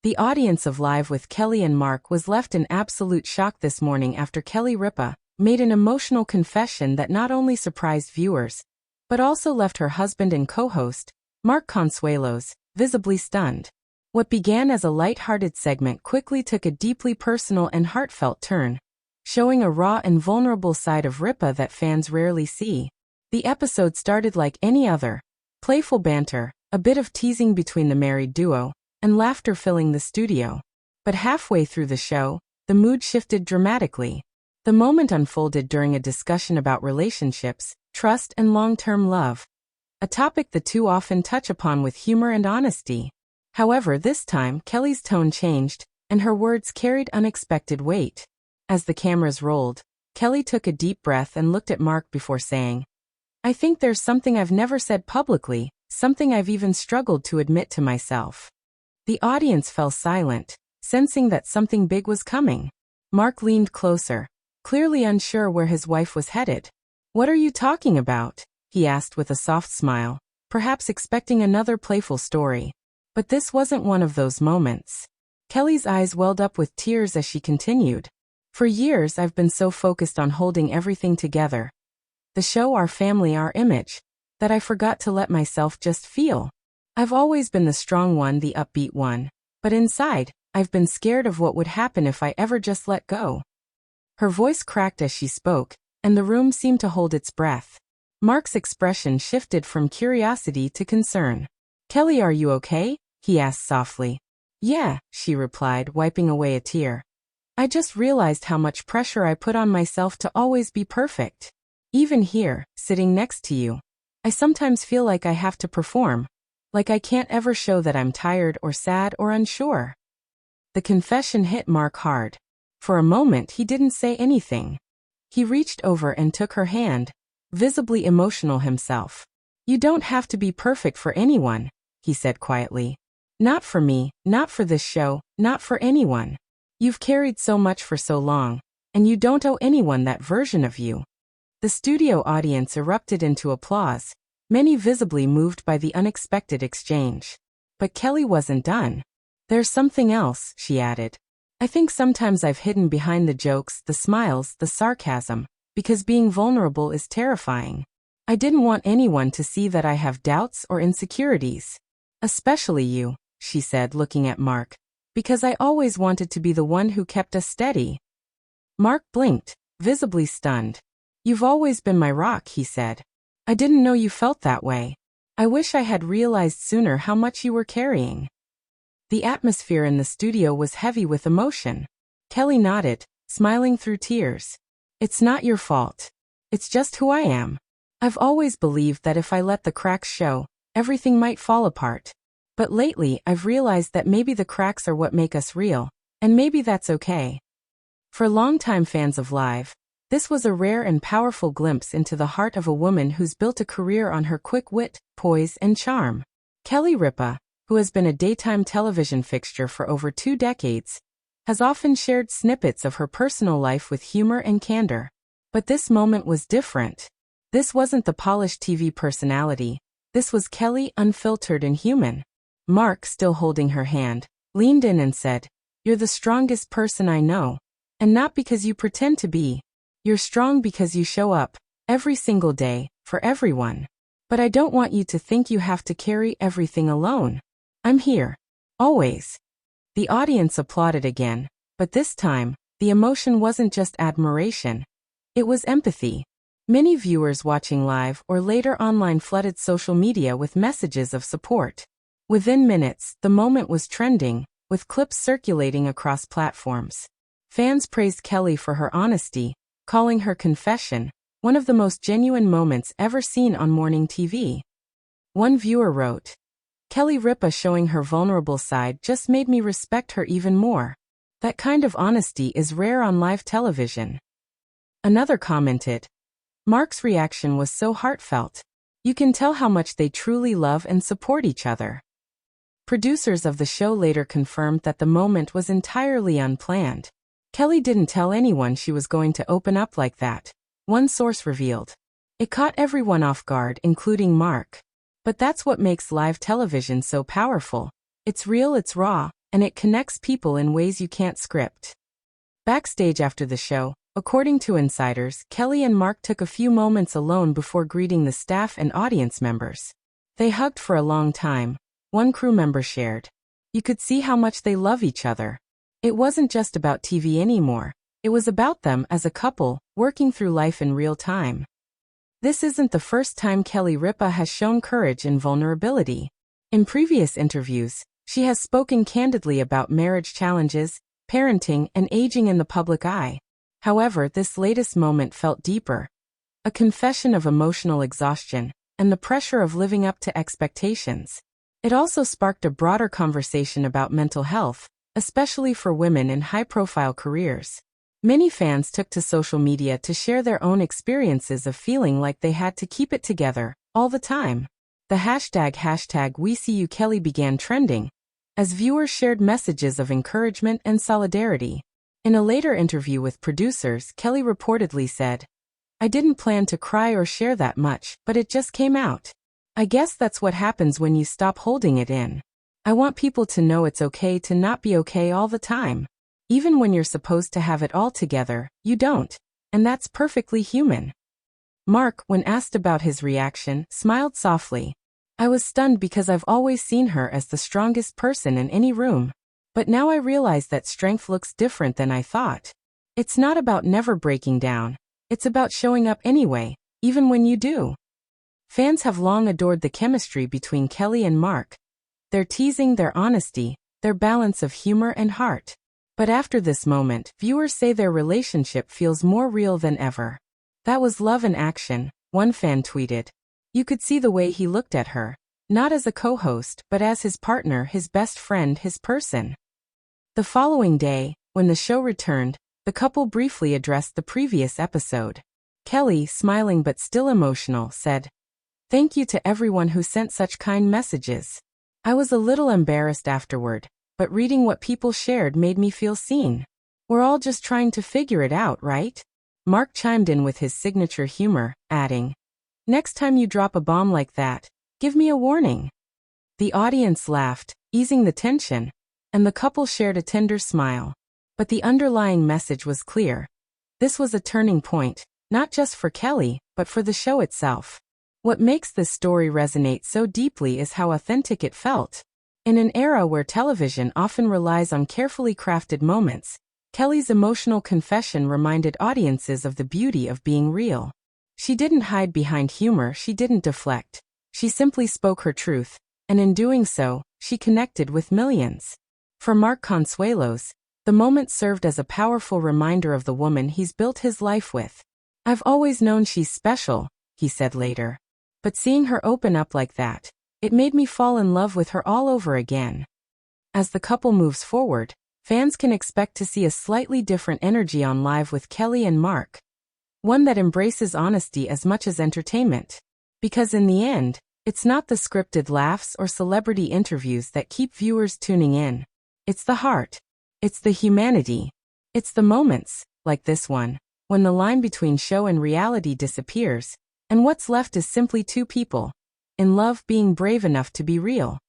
The audience of Live with Kelly and Mark was left in absolute shock this morning after Ripa made an emotional confession that not only surprised viewers, but also left her husband and co-host, Mark Consuelos, visibly stunned. What began as a light-hearted segment quickly took a deeply personal and heartfelt turn, showing a raw and vulnerable side of Ripa that fans rarely see. The episode started like any other. Playful banter, a bit of teasing between the married duo, and laughter filling the studio. But halfway through the show, the mood shifted dramatically. The moment unfolded during a discussion about relationships, trust and long-term love. A topic the two often touch upon with humor and honesty. However, this time, Kelly's tone changed, and her words carried unexpected weight. As the cameras rolled, Kelly took a deep breath and looked at Mark before saying, "I think there's something I've never said publicly, something I've even struggled to admit to myself." The audience fell silent, sensing that something big was coming. Mark leaned closer, clearly unsure where his wife was headed. "What are you talking about?" he asked with a soft smile, perhaps expecting another playful story. But this wasn't one of those moments. Kelly's eyes welled up with tears as she continued. "For years I've been so focused on holding everything together. The show, our family, our image, that I forgot to let myself just feel. I've always been the strong one, the upbeat one. But inside, I've been scared of what would happen if I ever just let go." Her voice cracked as she spoke, and the room seemed to hold its breath. Mark's expression shifted from curiosity to concern. "Kelly, are you okay?" he asked softly. "Yeah," she replied, wiping away a tear. "I just realized how much pressure I put on myself to always be perfect. Even here, sitting next to you, I sometimes feel like I have to perform, like I can't ever show that I'm tired or sad or unsure." The confession hit Mark hard. For a moment he didn't say anything. He reached over and took her hand, visibly emotional himself. "You don't have to be perfect for anyone," he said quietly. "Not for me, not for this show, not for anyone. You've carried so much for so long, and you don't owe anyone that version of you." The studio audience erupted into applause, many visibly moved by the unexpected exchange. But Kelly wasn't done. "There's something else," she added. "I think sometimes I've hidden behind the jokes, the smiles, the sarcasm, because being vulnerable is terrifying. I didn't want anyone to see that I have doubts or insecurities. Especially you," she said, looking at Mark, "because I always wanted to be the one who kept us steady." Mark blinked, visibly stunned. "You've always been my rock," he said. "I didn't know you felt that way. I wish I had realized sooner how much you were carrying." The atmosphere in the studio was heavy with emotion. Kelly nodded, smiling through tears. "It's not your fault. It's just who I am. I've always believed that if I let the cracks show, everything might fall apart. But lately I've realized that maybe the cracks are what make us real, and maybe that's okay." For longtime fans of Live, this was a rare and powerful glimpse into the heart of a woman who's built a career on her quick wit, poise, and charm. Ripa, who has been a daytime television fixture for over 2 decades, has often shared snippets of her personal life with humor and candor. But this moment was different. This wasn't the polished TV personality. This was Kelly, unfiltered and human. Mark, still holding her hand, leaned in and said, "You're the strongest person I know. And not because you pretend to be. You're strong because you show up, every single day, for everyone. But I don't want you to think you have to carry everything alone. I'm here. Always." The audience applauded again, but this time, the emotion wasn't just admiration. It was empathy. Many viewers watching live or later online flooded social media with messages of support. Within minutes, the moment was trending, with clips circulating across platforms. Fans praised Kelly for her honesty, calling her confession one of the most genuine moments ever seen on morning TV. One viewer wrote, Ripa showing her vulnerable side just made me respect her even more. That kind of honesty is rare on live television." Another commented, "Mark's reaction was so heartfelt. You can tell how much they truly love and support each other." Producers of the show later confirmed that the moment was entirely unplanned. Kelly didn't tell anyone she was going to open up like that, one source revealed. It caught everyone off guard, including Mark. But that's what makes live television so powerful. It's real, it's raw, and it connects people in ways you can't script. Backstage after the show, according to insiders, Kelly and Mark took a few moments alone before greeting the staff and audience members. They hugged for a long time, one crew member shared. You could see how much they love each other. It wasn't just about TV anymore. It was about them as a couple, working through life in real time. This isn't the first time Kelly Ripa has shown courage and vulnerability. In previous interviews, she has spoken candidly about marriage challenges, parenting, and aging in the public eye. However, this latest moment felt deeper. A confession of emotional exhaustion, and the pressure of living up to expectations. It also sparked a broader conversation about mental health, especially for women in high-profile careers. Many fans took to social media to share their own experiences of feeling like they had to keep it together, all the time. The hashtag #WeSeeYouKelly began trending, as viewers shared messages of encouragement and solidarity. In a later interview with producers, Kelly reportedly said, "I didn't plan to cry or share that much, but it just came out. I guess that's what happens when you stop holding it in. I want people to know it's okay to not be okay all the time. Even when you're supposed to have it all together, you don't. And that's perfectly human." Mark, when asked about his reaction, smiled softly. "I was stunned because I've always seen her as the strongest person in any room. But now I realize that strength looks different than I thought. It's not about never breaking down. It's about showing up anyway, even when you do." Fans have long adored the chemistry between Kelly and Mark. Their teasing, their honesty, their balance of humor and heart. But after this moment, viewers say their relationship feels more real than ever. "That was love in action," one fan tweeted. "You could see the way he looked at her, not as a co-host, but as his partner, his best friend, his person." The following day, when the show returned, the couple briefly addressed the previous episode. Kelly, smiling but still emotional, said, "Thank you to everyone who sent such kind messages. I was a little embarrassed afterward, but reading what people shared made me feel seen. We're all just trying to figure it out, right?" Mark chimed in with his signature humor, adding, "Next time you drop a bomb like that, give me a warning." The audience laughed, easing the tension, and the couple shared a tender smile. But the underlying message was clear. This was a turning point, not just for Kelly, but for the show itself. What makes this story resonate so deeply is how authentic it felt. In an era where television often relies on carefully crafted moments, Kelly's emotional confession reminded audiences of the beauty of being real. She didn't hide behind humor, she didn't deflect. She simply spoke her truth, and in doing so, she connected with millions. For Mark Consuelos, the moment served as a powerful reminder of the woman he's built his life with. "I've always known she's special," he said later. "But seeing her open up like that, it made me fall in love with her all over again." As the couple moves forward, fans can expect to see a slightly different energy on Live with Kelly and Mark. One that embraces honesty as much as entertainment. Because in the end, it's not the scripted laughs or celebrity interviews that keep viewers tuning in. It's the heart. It's the humanity. It's the moments, like this one, when the line between show and reality disappears, and what's left is simply two people in love being brave enough to be real.